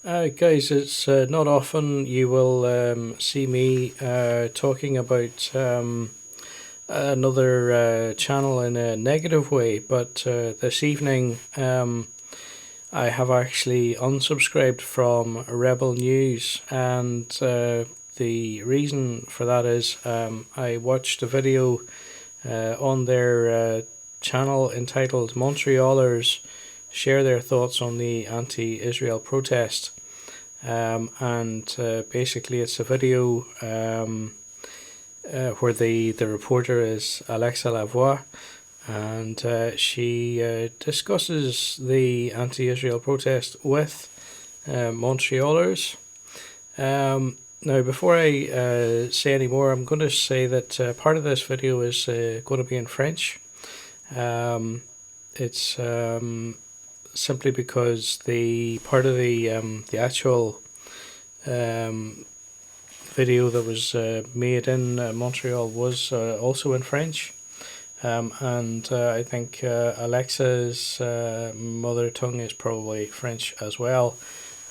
Guys, it's not often you will see me talking about another channel in a negative way, but this evening I have actually unsubscribed from Rebel News, and the reason for that is I watched a video on their channel entitled Montrealers Share Their Thoughts on the Anti-Israel Protest. And basically it's a video where the reporter is Alexa Lavoie, and she discusses the anti-Israel protest with Montrealers. Now, before I say any more, I'm going to say that part of this video is going to be in French. It's simply because the part of the actual video that was made in Montreal was also in French, and I think Alexa's mother tongue is probably French as well,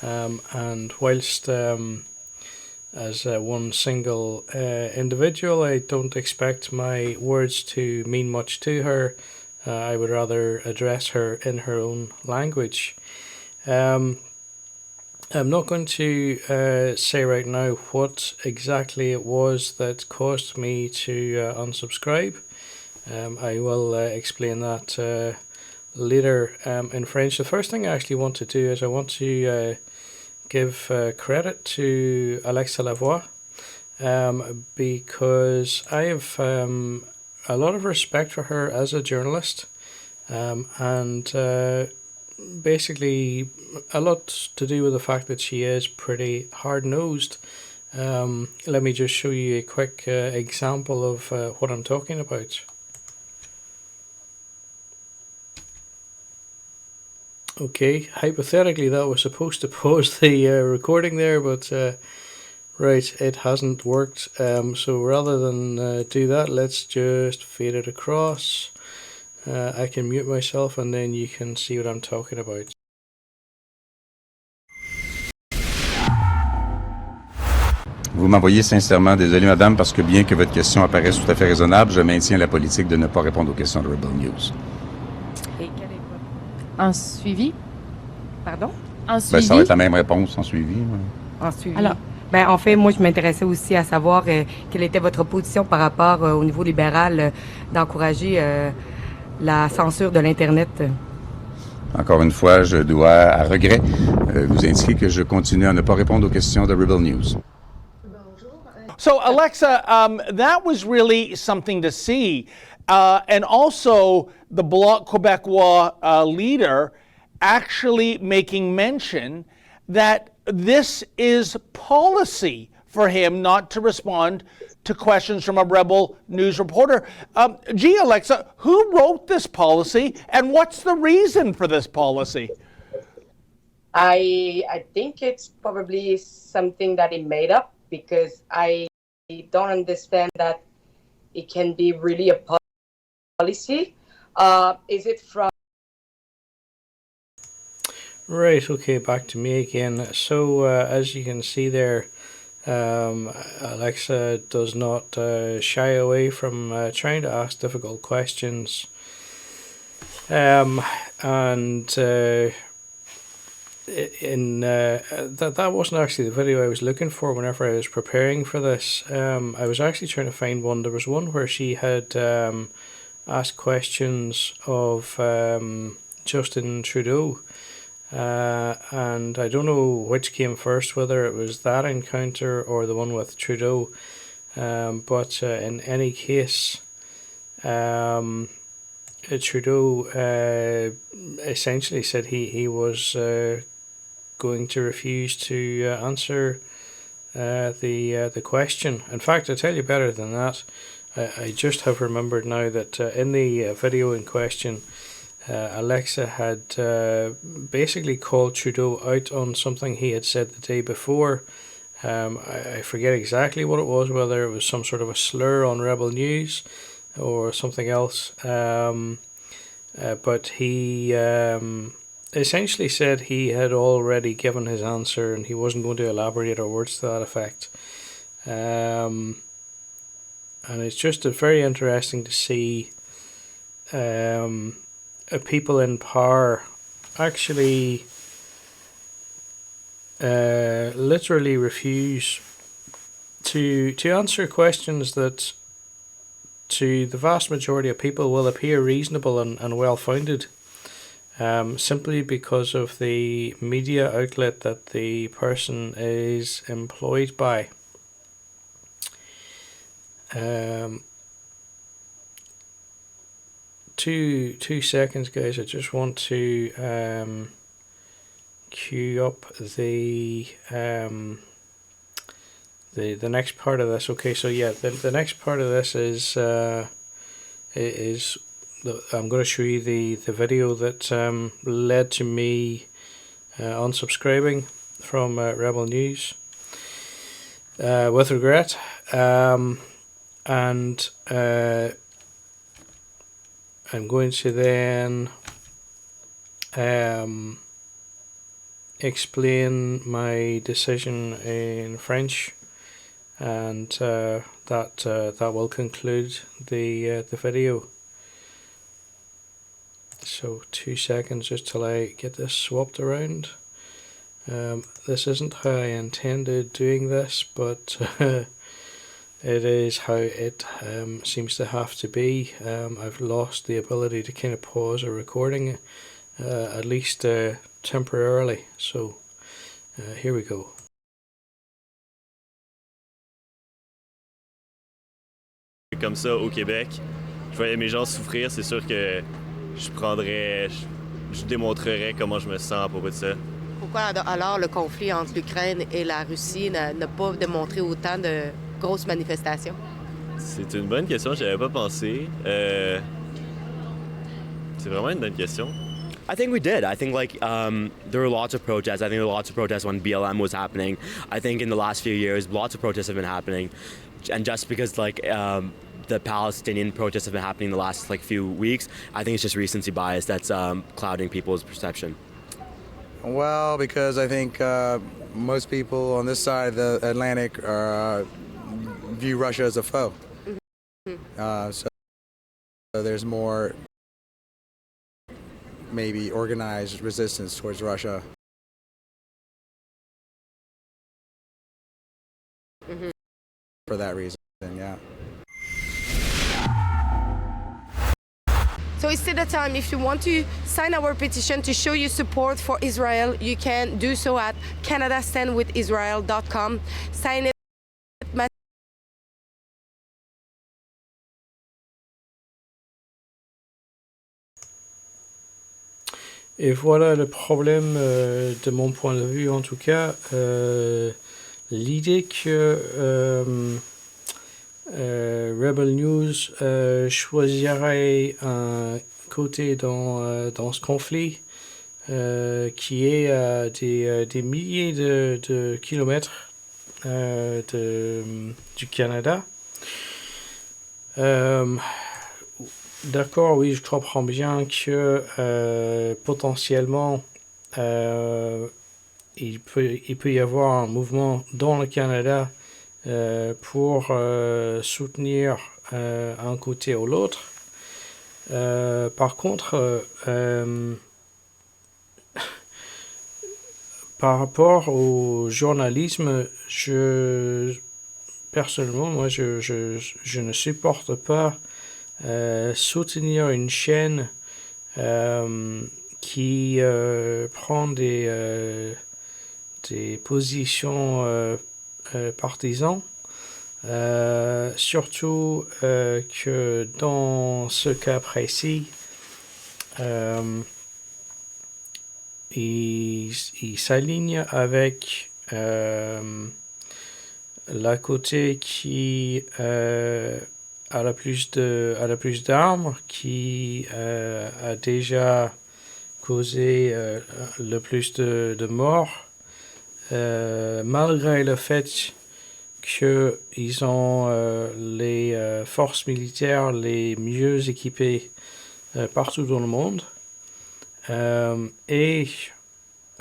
and whilst as one single individual I don't expect my words to mean much to her, I would rather address her in her own language. I'm not going to say right now what exactly it was that caused me to unsubscribe. I will explain that later in French. The first thing I actually want to do is I want to give credit to Alexa Lavoie, because I have a lot of respect for her as a journalist, and basically a lot to do with the fact that she is pretty hard-nosed. Let me just show you a quick example of what I'm talking about. Okay, hypothetically that was supposed to pause the recording there, but right, it hasn't worked. So rather than do that, let's just fade it across. I can mute myself and then you can see what I'm talking about. Vous m'envoyez sincèrement désolé, madame, parce que bien que votre question apparaisse tout à fait raisonnable, je maintiens la politique de ne pas répondre aux questions de Rebel News. Et quel est votre... Un suivi? Pardon? Un Ben, suivi? ça va être la même réponse en suivi. En suivi. Alors, ben, en fait, moi, je m'intéressais aussi à savoir quelle était votre position par rapport au niveau libéral d'encourager la censure de l'Internet. Encore une fois, je dois, à regret, vous indiquer que je continue à ne pas répondre aux questions de Rebel News. So, Alexa, that was really something to see. And also, the Bloc Québécois leader actually making mention that this is policy for him not to respond to questions from a Rebel News reporter. Gee, Alexa, who wrote this policy and what's the reason for this policy? I think it's probably something that he made up, because I don't understand that it can be really a policy. Is it from... Right, okay, back to me again. So as you can see there, Alexa does not shy away from trying to ask difficult questions, and that wasn't actually the video I was looking for whenever I was preparing for this. I was actually trying to find one. There was one where she had asked questions of Justin Trudeau, and I don't know which came first, whether it was that encounter or the one with Trudeau, but in any case, Trudeau essentially said he was going to refuse to answer the question. In fact, I tell you better than that. I just have remembered now that in the video in question, Alexa had basically called Trudeau out on something he had said the day before. I forget exactly what it was, whether it was some sort of a slur on Rebel News or something else. But he essentially said he had already given his answer and he wasn't going to elaborate or words to that effect. And it's just very interesting to see people in power actually literally refuse to answer questions that to the vast majority of people will appear reasonable and well-founded, simply because of the media outlet that the person is employed by. Two seconds, guys. I just want to queue up the next part of this. Okay, so yeah, the next part of this is I'm going to show you the video that led to me unsubscribing from Rebel News with regret, and I'm going to then explain my decision in French, and that will conclude the video. So 2 seconds just till I get this swapped around. This isn't how I intended doing this, but it is how it seems to have to be. I've lost the ability to kind of pause a recording, at least temporarily. So here we go. Comme ça au Québec, je voyais mes gens souffrir, c'est sûr que je démontrerais comment je me sens à propos de ça. Pourquoi alors le conflit entre l'Ukraine et la Russie n'a pas démontré autant de grosses manifestations? C'est une bonne question, j'y avais pas pensé. C'est vraiment une bonne question. I think we did. I think there were lots of protests. I think there were lots of protests when BLM was happening. I think in the last few years, lots of protests have been happening. And just because the Palestinian protests have been happening the last few weeks, I think it's just recency bias that's clouding people's perception. Well, because I think most people on this side of the Atlantic view Russia as a foe. So there's more maybe organized resistance towards Russia. For that reason, yeah. So it's still the time. If you want to sign our petition to show your support for Israel, you can do so at canadastandwithisrael.com. Sign it. Et voilà le problème de mon point de vue, en tout cas. L'idée que Rebel News choisirait un côté dans ce conflit qui est à des milliers de kilomètres du Canada. D'accord, oui, je comprends bien que potentiellement il peut y avoir un mouvement dans le Canada pour soutenir un côté ou l'autre. Par contre, par rapport au journalisme, personnellement, moi, je ne supporte pas soutenir une chaîne qui prend des positions partisanes, surtout que dans ce cas précis, il s'aligne avec la côté qui a la plus d'armes, qui a déjà causé le plus de morts, malgré le fait qu'ils ont les forces militaires les mieux équipées partout dans le monde. Et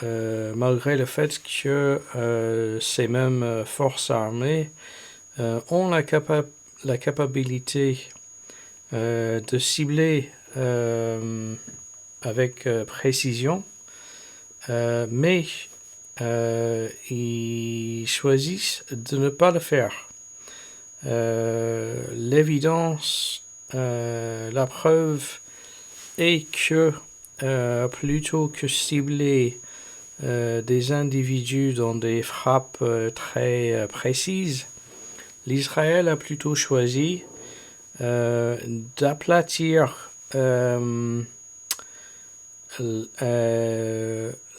malgré le fait que ces mêmes forces armées ont la capacité de cibler avec précision, mais ils choisissent de ne pas le faire. L'évidence, la preuve est que plutôt que cibler des individus dans des frappes très précises, l'Israël a plutôt choisi d'aplatir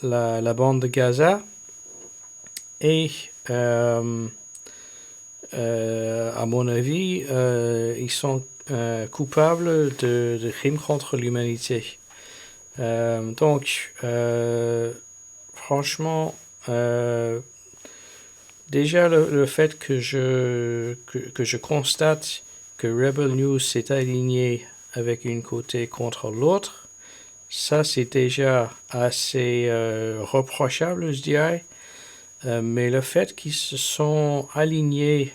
la bande de Gaza et à mon avis, ils sont coupables de crimes contre l'humanité. Donc, franchement, déjà le fait que je constate que Rebel News s'est aligné avec une côté contre l'autre, ça c'est déjà assez reprochable, je dirais. Mais le fait qu'ils se sont alignés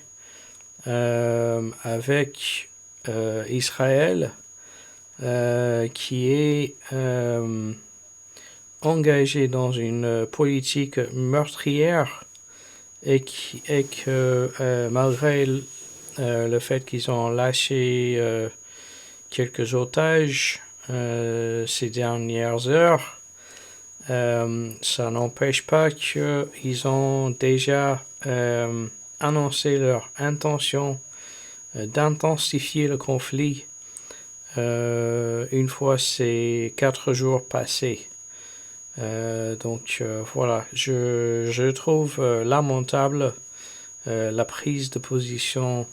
avec Israël, qui est engagé dans une politique meurtrière et que malgré le fait qu'ils ont lâché quelques otages ces dernières heures, ça n'empêche pas qu'ils ont déjà annoncé leur intention d'intensifier le conflit une fois ces 4 jours passés. Donc voilà, je trouve lamentable la prise de position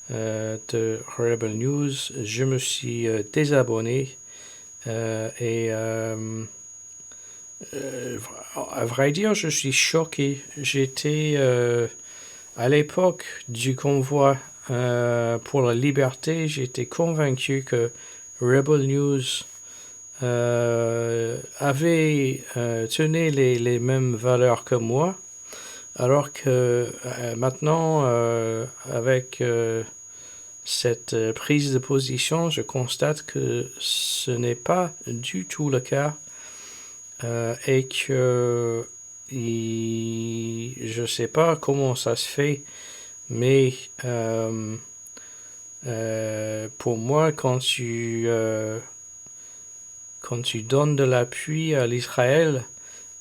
de Rebel News. Je me suis désabonné et à vrai dire, je suis choqué. J'étais à l'époque du convoi pour la liberté, j'étais convaincu que Rebel News tenait les mêmes valeurs que moi, alors que maintenant, avec cette prise de position, je constate que ce n'est pas du tout le cas et que je sais pas comment ça se fait, mais pour moi, quand tu donnes de l'appui à l'Israël,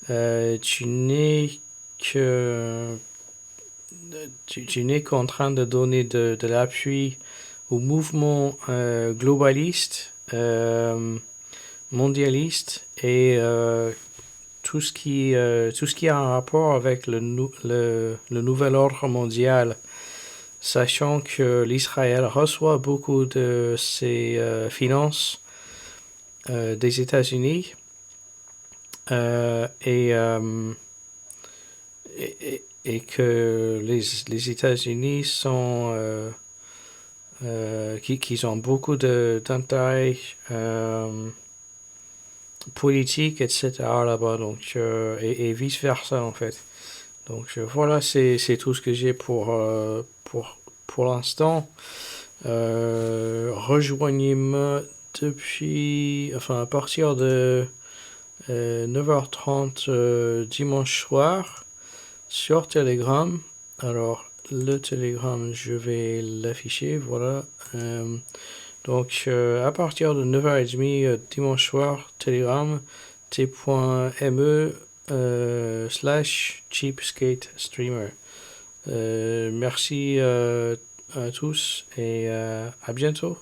tu n'es qu'en train de donner de l'appui au mouvement globaliste, mondialiste et tout ce qui a un rapport avec le nouvel ordre mondial, sachant que l'Israël reçoit beaucoup de ses finances des États-Unis et que les États-Unis sont qui ont beaucoup d'intérêts politiques, etc. là-bas, donc et vice versa en fait. Donc voilà, c'est tout ce que j'ai pour l'instant. Rejoignez-moi à partir de 9h30 dimanche soir sur Telegram. Alors, le Telegram, je vais l'afficher, voilà. Donc, à partir de 9h30 dimanche soir, Telegram, t.me/cheapskatestreamer. Merci à tous et à bientôt.